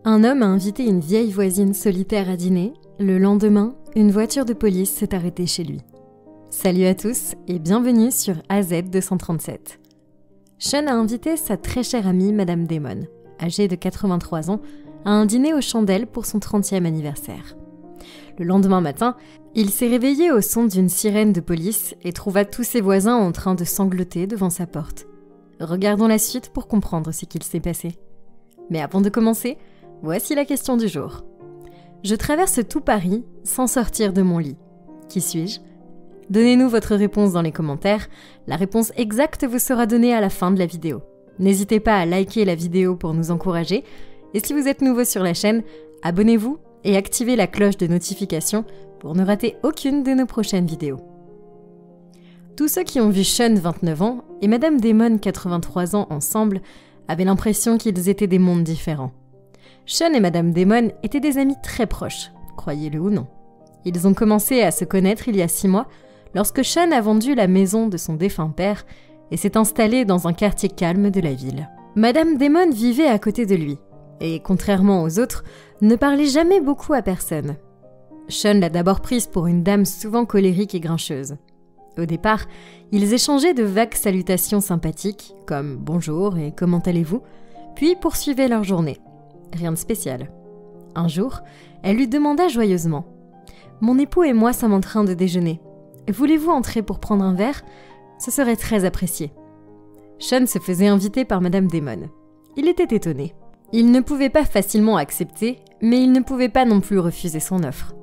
Un homme a invité une vieille voisine solitaire à dîner. Le lendemain, une voiture de police s'est arrêtée chez lui. Salut à tous et bienvenue sur AZ 237. Sean a invité sa très chère amie Madame Damon, âgée de 83 ans, à un dîner aux chandelles pour son 30e anniversaire. Le lendemain matin, il s'est réveillé au son d'une sirène de police et trouva tous ses voisins en train de sangloter devant sa porte. Regardons la suite pour comprendre ce qu'il s'est passé. Mais avant de commencer, voici la question du jour. Je traverse tout Paris sans sortir de mon lit. Qui suis-je ? Donnez-nous votre réponse dans les commentaires. La réponse exacte vous sera donnée à la fin de la vidéo. N'hésitez pas à liker la vidéo pour nous encourager. Et si vous êtes nouveau sur la chaîne, abonnez-vous et activez la cloche de notification pour ne rater aucune de nos prochaines vidéos. Tous ceux qui ont vu Sean 29 ans et Madame Damon 83 ans ensemble avaient l'impression qu'ils étaient des mondes différents. Sean et Madame Damon étaient des amis très proches, croyez-le ou non. Ils ont commencé à se connaître il y a 6 mois lorsque Sean a vendu la maison de son défunt père et s'est installé dans un quartier calme de la ville. Madame Damon vivait à côté de lui et, contrairement aux autres, ne parlait jamais beaucoup à personne. Sean l'a d'abord prise pour une dame souvent colérique et grincheuse. Au départ, ils échangeaient de vagues salutations sympathiques, comme « bonjour » et « comment allez-vous », puis poursuivaient leur journée. Rien de spécial. Un jour, elle lui demanda joyeusement « Mon époux et moi sommes en train de déjeuner. Voulez-vous entrer pour prendre un verre ? Ce serait très apprécié. » Sean se faisait inviter par Madame Damon. Il était étonné. Il ne pouvait pas facilement accepter, mais il ne pouvait pas non plus refuser son offre.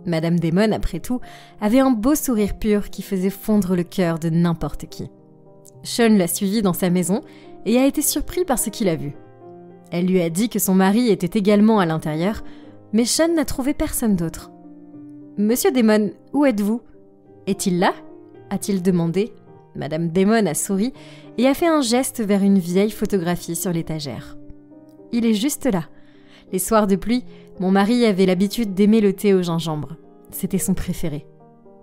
Madame Damon, après tout, avait un beau sourire pur qui faisait fondre le cœur de n'importe qui. Sean l'a suivie dans sa maison et a été surpris par ce qu'il a vu. Elle lui a dit que son mari était également à l'intérieur, mais Sean n'a trouvé personne d'autre. « Monsieur Damon, où êtes-vous ? Est-il là ?» a-t-il demandé. Madame Damon a souri et a fait un geste vers une vieille photographie sur l'étagère. « Il est juste là. Les soirs de pluie, mon mari avait l'habitude d'aimer le thé au gingembre. C'était son préféré.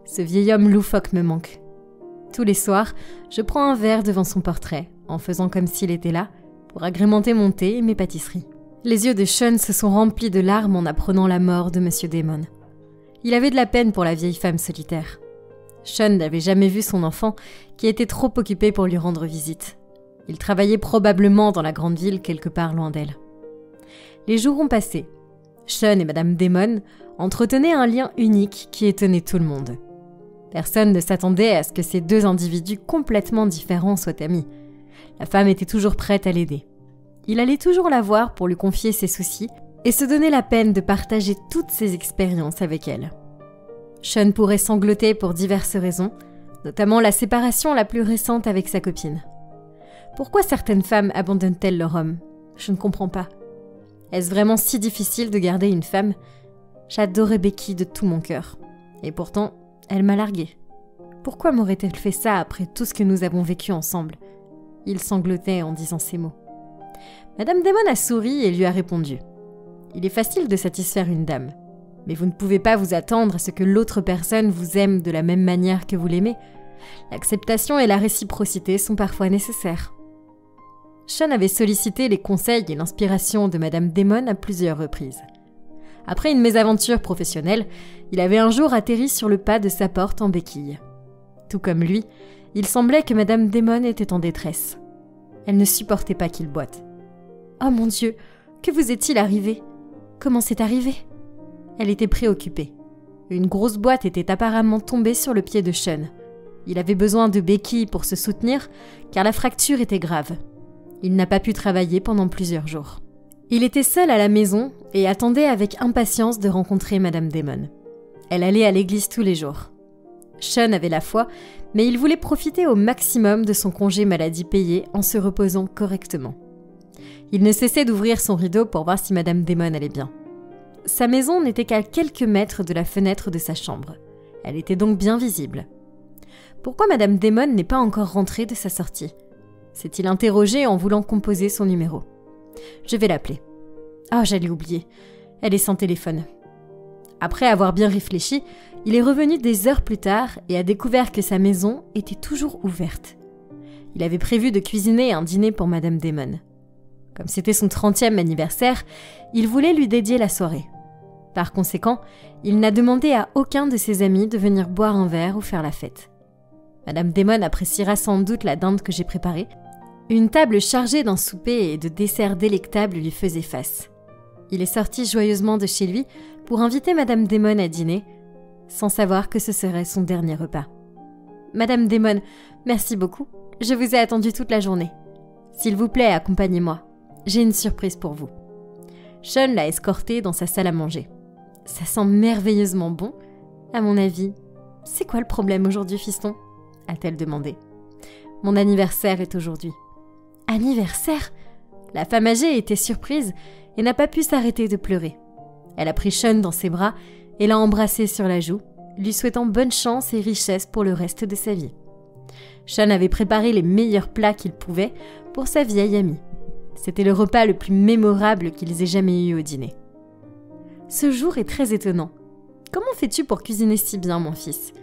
Ce vieil homme loufoque me manque. Tous les soirs, je prends un verre devant son portrait, en faisant comme s'il était là, pour agrémenter mon thé et mes pâtisseries. » Les yeux de Sean se sont remplis de larmes en apprenant la mort de Monsieur Damon. Il avait de la peine pour la vieille femme solitaire. Sean n'avait jamais vu son enfant, qui était trop occupé pour lui rendre visite. Il travaillait probablement dans la grande ville quelque part loin d'elle. Les jours ont passé. Sean et Madame Damon entretenaient un lien unique qui étonnait tout le monde. Personne ne s'attendait à ce que ces deux individus complètement différents soient amis. La femme était toujours prête à l'aider. Il allait toujours la voir pour lui confier ses soucis et se donner la peine de partager toutes ses expériences avec elle. Sean pourrait sangloter pour diverses raisons, notamment la séparation la plus récente avec sa copine. Pourquoi certaines femmes abandonnent-elles leur homme ? Je ne comprends pas. Est-ce vraiment si difficile de garder une femme ? J'adorais Becky de tout mon cœur. Et pourtant, elle m'a larguée. Pourquoi m'aurait-elle fait ça après tout ce que nous avons vécu ensemble ? Il sanglotait en disant ces mots. Madame Damon a souri et lui a répondu. Il est facile de satisfaire une dame, mais vous ne pouvez pas vous attendre à ce que l'autre personne vous aime de la même manière que vous l'aimez. L'acceptation et la réciprocité sont parfois nécessaires. Sean avait sollicité les conseils et l'inspiration de Madame Damon à plusieurs reprises. Après une mésaventure professionnelle, il avait un jour atterri sur le pas de sa porte en béquille. Tout comme lui, il semblait que Madame Damon était en détresse. Elle ne supportait pas qu'il boite. « Oh mon Dieu, que vous est-il arrivé ? Comment c'est arrivé ?» Elle était préoccupée. Une grosse boîte était apparemment tombée sur le pied de Sean. Il avait besoin de béquilles pour se soutenir, car la fracture était grave. Il n'a pas pu travailler pendant plusieurs jours. Il était seul à la maison et attendait avec impatience de rencontrer Madame Damon. Elle allait à l'église tous les jours. Sean avait la foi, mais il voulait profiter au maximum de son congé maladie payé en se reposant correctement. Il ne cessait d'ouvrir son rideau pour voir si Madame Damon allait bien. Sa maison n'était qu'à quelques mètres de la fenêtre de sa chambre. Elle était donc bien visible. Pourquoi Madame Damon n'est pas encore rentrée de sa sortie ? S'est-il interrogé en voulant composer son numéro. Je vais l'appeler. Ah, j'allais oublier. Elle est sans téléphone. Après avoir bien réfléchi, il est revenu des heures plus tard et a découvert que sa maison était toujours ouverte. Il avait prévu de cuisiner un dîner pour Madame Damon. Comme c'était son 30e anniversaire, il voulait lui dédier la soirée. Par conséquent, il n'a demandé à aucun de ses amis de venir boire un verre ou faire la fête. Madame Damon appréciera sans doute la dinde que j'ai préparée. Une table chargée d'un souper et de desserts délectables lui faisait face. Il est sorti joyeusement de chez lui pour inviter Madame Damon à dîner, sans savoir que ce serait son dernier repas. « Madame Damon, merci beaucoup. Je vous ai attendu toute la journée. S'il vous plaît, accompagnez-moi. J'ai une surprise pour vous. » Sean l'a escortée dans sa salle à manger. « Ça sent merveilleusement bon. À mon avis, c'est quoi le problème aujourd'hui, fiston ?» a-t-elle demandé. « Mon anniversaire est aujourd'hui. » « Anniversaire ?» La femme âgée était surprise et n'a pas pu s'arrêter de pleurer. Elle a pris Sean dans ses bras et l'a embrassé sur la joue, lui souhaitant bonne chance et richesse pour le reste de sa vie. Sean avait préparé les meilleurs plats qu'il pouvait pour sa vieille amie. C'était le repas le plus mémorable qu'ils aient jamais eu au dîner. « Ce jour est très étonnant. Comment fais-tu pour cuisiner si bien, mon fils ?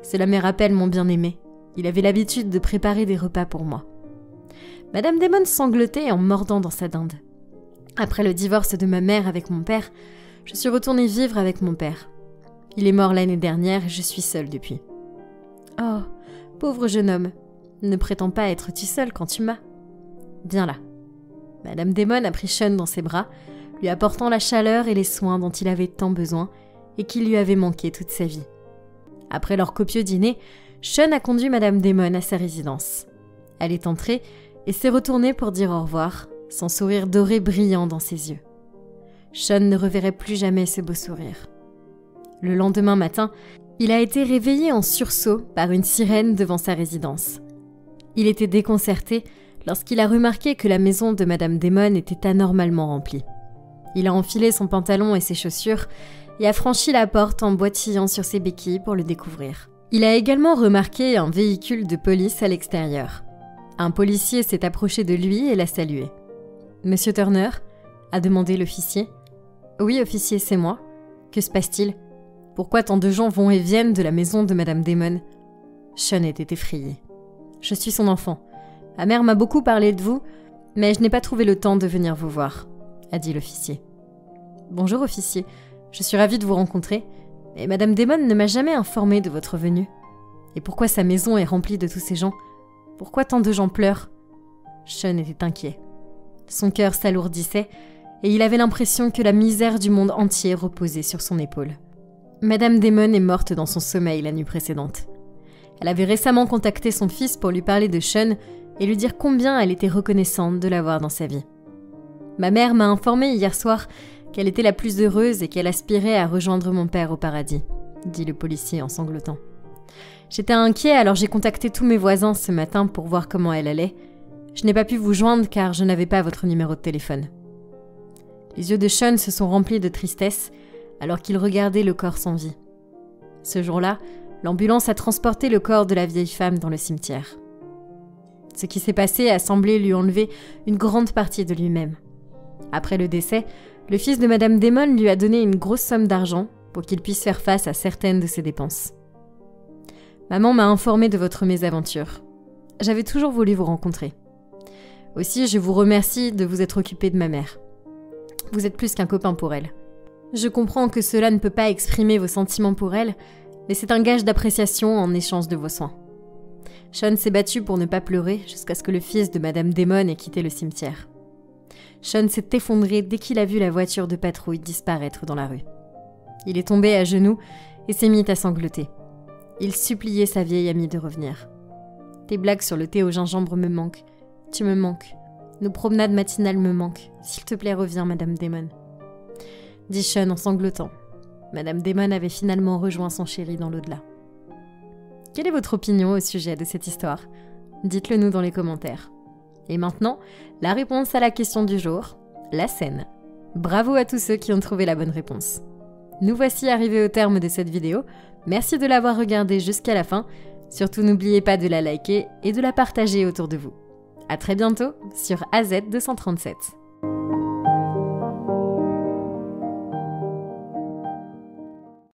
Cela me rappelle mon bien-aimé. Il avait l'habitude de préparer des repas pour moi. » Madame Damon sanglotait en mordant dans sa dinde. Après le divorce de ma mère avec mon père, je suis retournée vivre avec mon père. Il est mort l'année dernière et je suis seule depuis. « Oh, pauvre jeune homme, ne prétends pas être tu seul quand tu m'as. Viens là. » Madame Damon a pris Sean dans ses bras, lui apportant la chaleur et les soins dont il avait tant besoin et qui lui avaient manqué toute sa vie. Après leur copieux dîner, Sean a conduit Madame Damon à sa résidence. Elle est entrée et s'est retournée pour dire au revoir, son sourire doré brillant dans ses yeux. Sean ne reverrait plus jamais ce beau sourire. Le lendemain matin, il a été réveillé en sursaut par une sirène devant sa résidence. Il était déconcerté lorsqu'il a remarqué que la maison de Madame Damon était anormalement remplie. Il a enfilé son pantalon et ses chaussures et a franchi la porte en boitillant sur ses béquilles pour le découvrir. Il a également remarqué un véhicule de police à l'extérieur. Un policier s'est approché de lui et l'a salué. « Monsieur Turner ?» a demandé l'officier. « Oui, officier, c'est moi. Que se passe-t-il ? Pourquoi tant de gens vont et viennent de la maison de Madame Damon ?» Sean était effrayé. « Je suis son enfant. Ma mère m'a beaucoup parlé de vous, mais je n'ai pas trouvé le temps de venir vous voir, » a dit l'officier. « Bonjour, officier. Je suis ravie de vous rencontrer, mais Madame Damon ne m'a jamais informé de votre venue. Et pourquoi sa maison est remplie de tous ces gens ? Pourquoi tant de gens pleurent ?» Sean était inquiet. Son cœur s'alourdissait et il avait l'impression que la misère du monde entier reposait sur son épaule. Madame Damon est morte dans son sommeil la nuit précédente. Elle avait récemment contacté son fils pour lui parler de Sean et lui dire combien elle était reconnaissante de l'avoir dans sa vie. « Ma mère m'a informé hier soir qu'elle était la plus heureuse et qu'elle aspirait à rejoindre mon père au paradis, » dit le policier en sanglotant. J'étais inquiet, alors j'ai contacté tous mes voisins ce matin pour voir comment elle allait. Je n'ai pas pu vous joindre car je n'avais pas votre numéro de téléphone. Les yeux de Sean se sont remplis de tristesse alors qu'il regardait le corps sans vie. Ce jour-là, l'ambulance a transporté le corps de la vieille femme dans le cimetière. Ce qui s'est passé a semblé lui enlever une grande partie de lui-même. Après le décès, le fils de Madame Damon lui a donné une grosse somme d'argent pour qu'il puisse faire face à certaines de ses dépenses. Maman m'a informé de votre mésaventure. J'avais toujours voulu vous rencontrer. Aussi, je vous remercie de vous être occupé de ma mère. Vous êtes plus qu'un copain pour elle. Je comprends que cela ne peut pas exprimer vos sentiments pour elle, mais c'est un gage d'appréciation en échange de vos soins. Sean s'est battu pour ne pas pleurer jusqu'à ce que le fils de Madame Damon ait quitté le cimetière. Sean s'est effondré dès qu'il a vu la voiture de patrouille disparaître dans la rue. Il est tombé à genoux et s'est mis à sangloter. Il suppliait sa vieille amie de revenir. « Tes blagues sur le thé au gingembre me manquent. Tu me manques. Nos promenades matinales me manquent. S'il te plaît, reviens, Madame Damon. » dit Sean en sanglotant. Madame Damon avait finalement rejoint son chéri dans l'au-delà. Quelle est votre opinion au sujet de cette histoire ? Dites-le nous dans les commentaires. Et maintenant, la réponse à la question du jour, la scène. Bravo à tous ceux qui ont trouvé la bonne réponse. Nous voici arrivés au terme de cette vidéo. Merci de l'avoir regardée jusqu'à la fin. Surtout n'oubliez pas de la liker et de la partager autour de vous. À très bientôt sur AZ237.